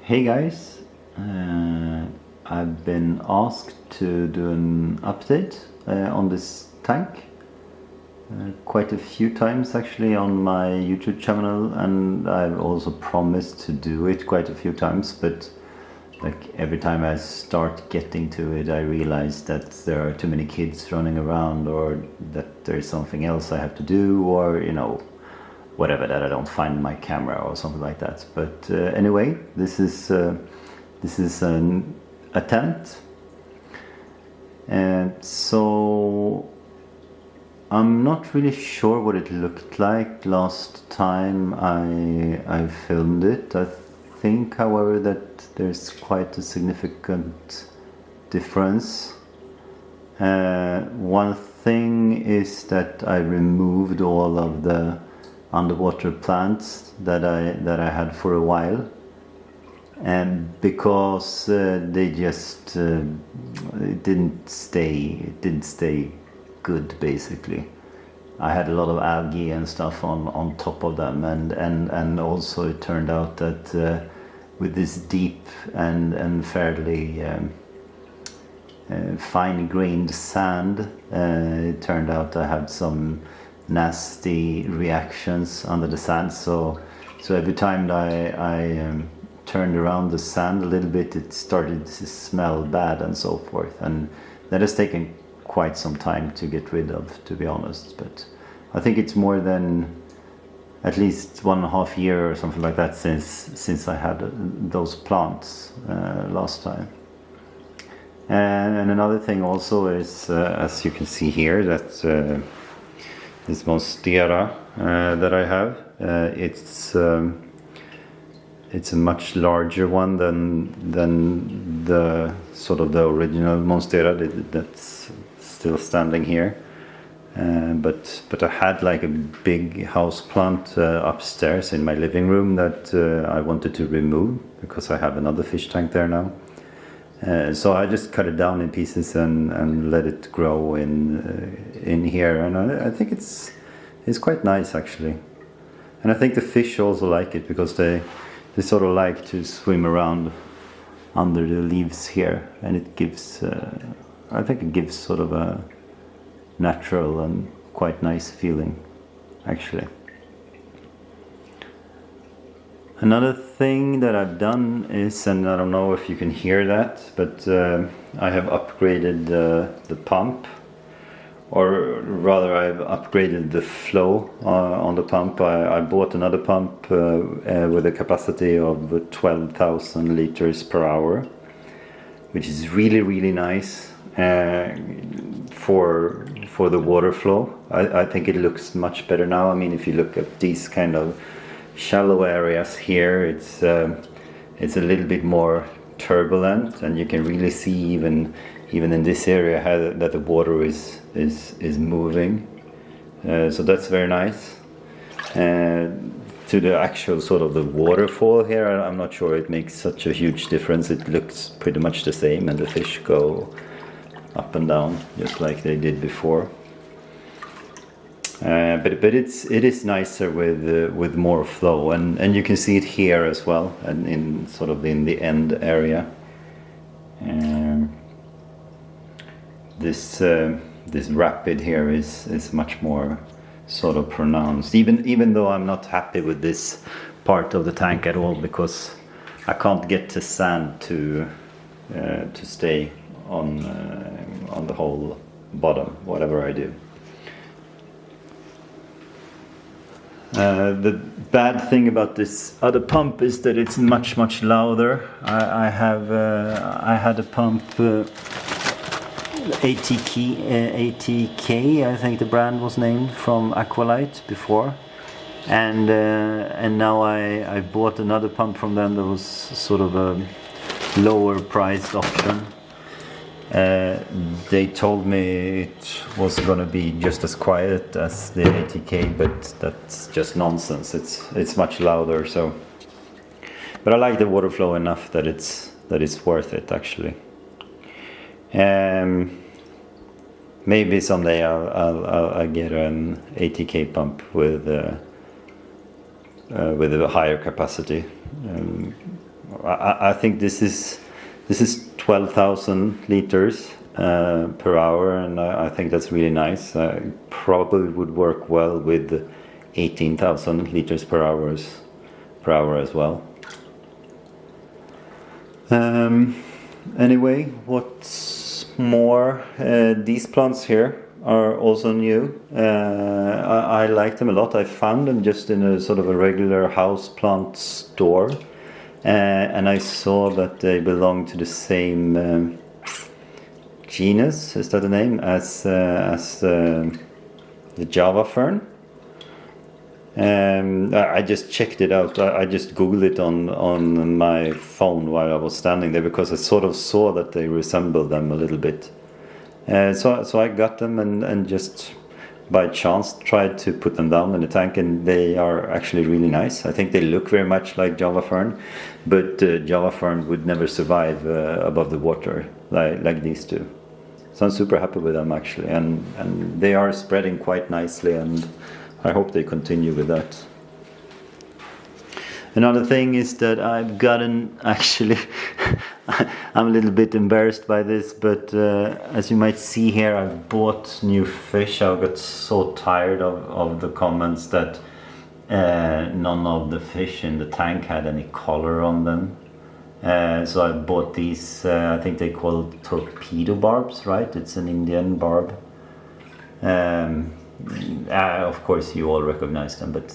Hey guys, I've been asked to do an update on this tank quite a few times actually on my YouTube channel, and I've also promised to do it quite a few times, but like every time I start getting to it I realize that there are too many kids running around, or that there's something else I have to do, or whatever, that I don't find my camera or something like that. But anyway, this is an attempt, and so I'm not really sure what it looked like last time I filmed it. I think, however, that there's quite a significant difference. One thing is that I removed all of the underwater plants that I had for a while, and because they just it didn't stay good basically. I had a lot of algae and stuff on top of them, and also it turned out that with this deep and fairly fine-grained sand, it turned out I had some nasty reactions under the sand. So every time I turned around the sand a little bit, it started to smell bad and so forth, and that has taken quite some time to get rid of, to be honest. But I think it's more than at least 1.5 years or something like that since I had those plants last time. And another thing also is, as you can see here, that this monstera that I have, it's a much larger one than the sort of the original monstera that's still standing here. But I had like a big house plant upstairs in my living room that I wanted to remove because I have another fish tank there now. So I just cut it down in pieces and let it grow in here, and I think it's quite nice actually. And I think the fish also like it because they sort of like to swim around under the leaves here, and it gives I think it gives sort of a natural and quite nice feeling actually. Another thing that I've done is, and I don't know if you can hear that, but I have upgraded the pump, or rather I've upgraded the flow on the pump. I bought another pump with a capacity of 12,000 liters per hour, which is really nice for the water flow. I think it looks much better now. I mean, if you look at these kind of shallow areas here, it's a little bit more turbulent, and you can really see even in this area how that the water is moving. So that's very nice. To the actual sort of the waterfall here, I'm not sure it makes such a huge difference. It looks pretty much the same, and the fish go up and down just like they did before. But it is nicer with more flow, and you can see it here as well, and in sort of in the end area. This rapid here is much more sort of pronounced. Even though I'm not happy with this part of the tank at all, because I can't get the sand to stay on the whole bottom, whatever I do. The bad thing about this other pump is that it's much louder. I had a pump ATK, I think the brand was named, from Aqualite before, and now I bought another pump from them that was sort of a lower priced option. They told me it was going to be just as quiet as the ATK, but that's just nonsense. It's much louder. So, but I like the water flow enough that it's worth it actually. Maybe someday I'll get an ATK pump with a higher capacity. I think this is 12,000 liters per hour, and I think that's really nice. Probably would work well with 18,000 liters per hour as well. Anyway, what's more, these plants here are also new. I like them a lot. I found them just in a sort of a regular house plant store, and I saw that they belong to the same genus, is that the name, as the Java fern. I just checked it out. I just googled it on my phone while I was standing there, because I sort of saw that they resembled them a little bit. So I got them and just by chance tried to put them down in the tank, and they are actually really nice. I think they look very much like Java fern, but Java fern would never survive above the water like these two. So I'm super happy with them actually, and they are spreading quite nicely, and I hope they continue with that. Another thing is that I've gotten, actually, I'm a little bit embarrassed by this, but as you might see here, I've bought new fish. I got so tired of the comments that none of the fish in the tank had any color on them. So I bought these, I think they call torpedo barbs, right? It's an Indian barb. Of course you all recognize them, but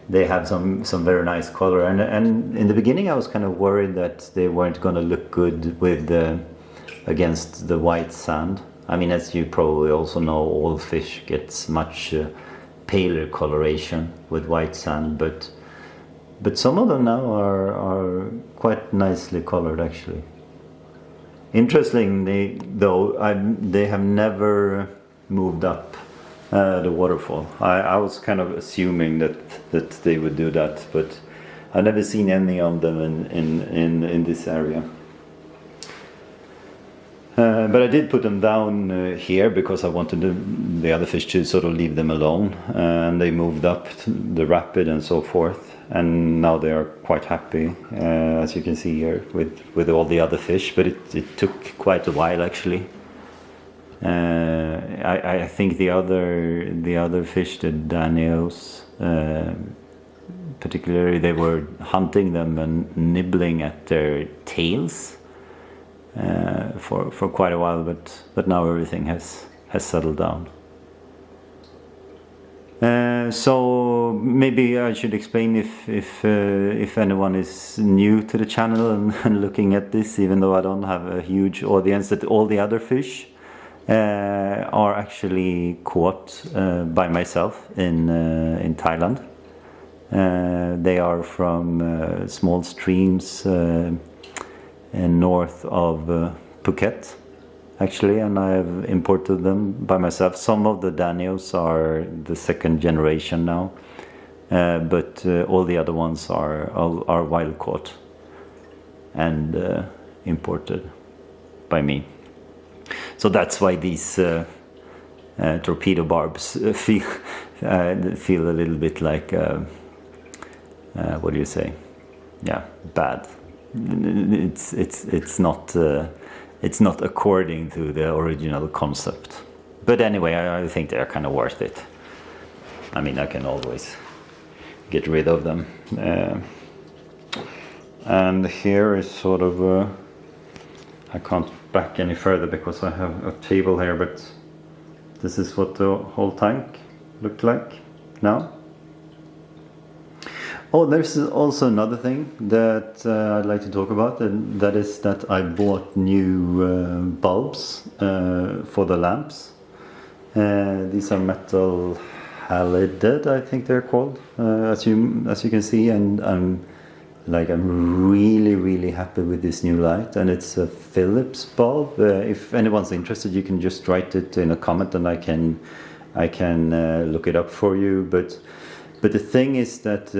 they have some very nice color, and in the beginning I was kind of worried that they weren't going to look good with against the white sand. I mean, as you probably also know, all fish gets much paler coloration with white sand, but some of them now are quite nicely colored actually. Interestingly though, they have never moved up the waterfall. I was kind of assuming that they would do that, but I've never seen any of them in this area. But I did put them down here because I wanted the other fish to sort of leave them alone, and they moved up the rapid and so forth, and now they are quite happy, as you can see here with all the other fish, but it took quite a while actually. I think the other fish, the Danios, particularly, they were hunting them and nibbling at their tails for quite a while, but now everything has settled down. So maybe I should explain if anyone is new to the channel and looking at this, even though I don't have a huge audience, that all the other fish are actually caught by myself in Thailand. They are from small streams north of Phuket actually, and I have imported them by myself. Some of the Danios are the second generation now, but all the other ones are wild caught and imported by me. So that's why these torpedo barbs feel a little bit like what do you say? Yeah, bad. It's not according to the original concept. But anyway, I think they're kind of worth it. I mean, I can always get rid of them. And here is sort of I can't back any further because I have a table here, but this is what the whole tank looked like now. Oh, there's also another thing that I'd like to talk about, and that is that I bought new bulbs for the lamps. These are metal halide, I think they're called, as you can see, and I'm really happy with this new light, and it's a Philips bulb. If anyone's interested, you can just write it in a comment and I can look it up for you. But the thing is that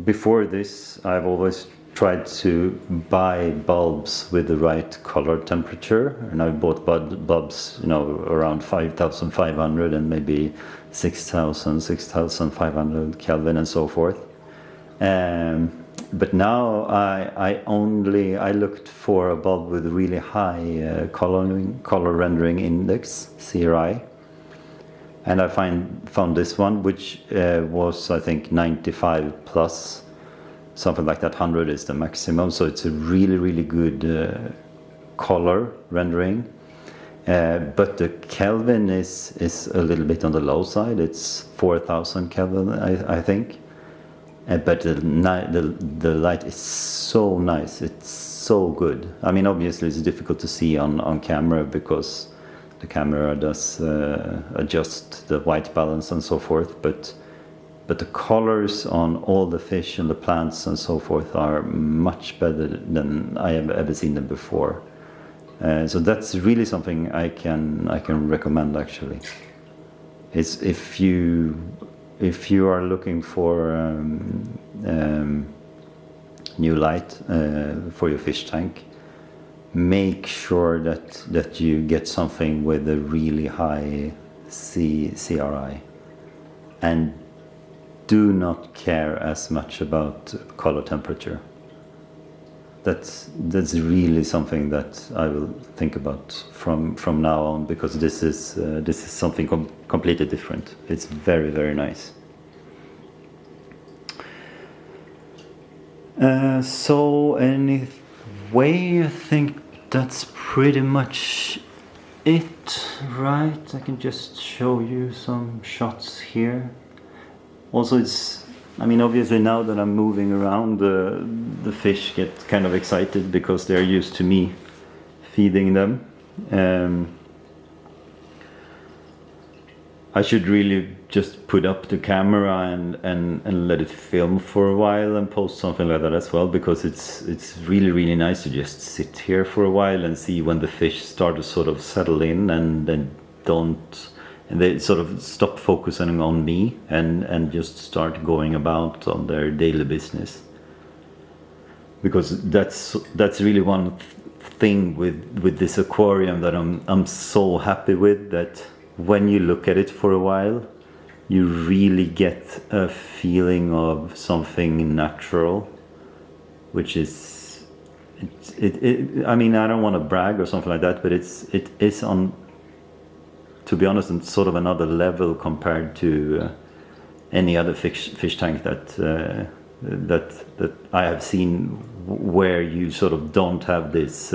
before this, I've always tried to buy bulbs with the right color temperature, and I bought bulbs, around 5,500 and maybe 6,500 Kelvin and so forth. but now I looked for a bulb with really high color rendering index, CRI, and I found this one, which was, I think, 95 plus, something like that. 100 is the maximum, so it's a really good color rendering. But the Kelvin is a little bit on the low side. It's 4000 Kelvin, I think. But the light is so nice. It's so good. I mean, obviously it's difficult to see on camera because the camera does adjust the white balance and so forth. But the colors on all the fish and the plants and so forth are much better than I have ever seen them before. So that's really something I can recommend, actually. It's if you are looking for new light for your fish tank, make sure that you get something with a really high CRI, and do not care as much about color temperature. That's really something that I will think about from now on, because this is something completely different. It's very nice. So anyway, I think that's pretty much it, right? I can just show you some shots here. Also, I mean, obviously now that I'm moving around, the fish get kind of excited because they're used to me feeding them. I should really just put up the camera and let it film for a while and post something like that as well, because it's really nice to just sit here for a while and see when the fish start to sort of settle in and they sort of stop focusing on me and just start going about on their daily business. Because that's really one thing with this aquarium that I'm so happy with, that when you look at it for a while, you really get a feeling of something natural, which is I mean, I don't want to brag or something like that, but it is on, to be honest, on sort of another level compared to any other fish tank that I have seen, where you sort of don't have this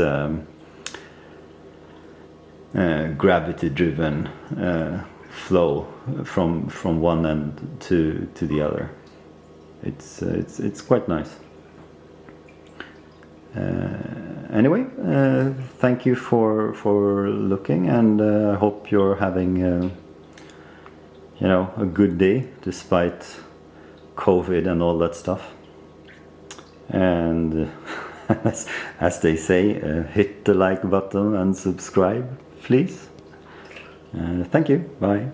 gravity-driven flow from one end to the other. It's quite nice. Anyway, thank you for looking, and I hope you're having a good day despite COVID and all that stuff. And as they say, hit the like button and subscribe, please. Thank you. Bye.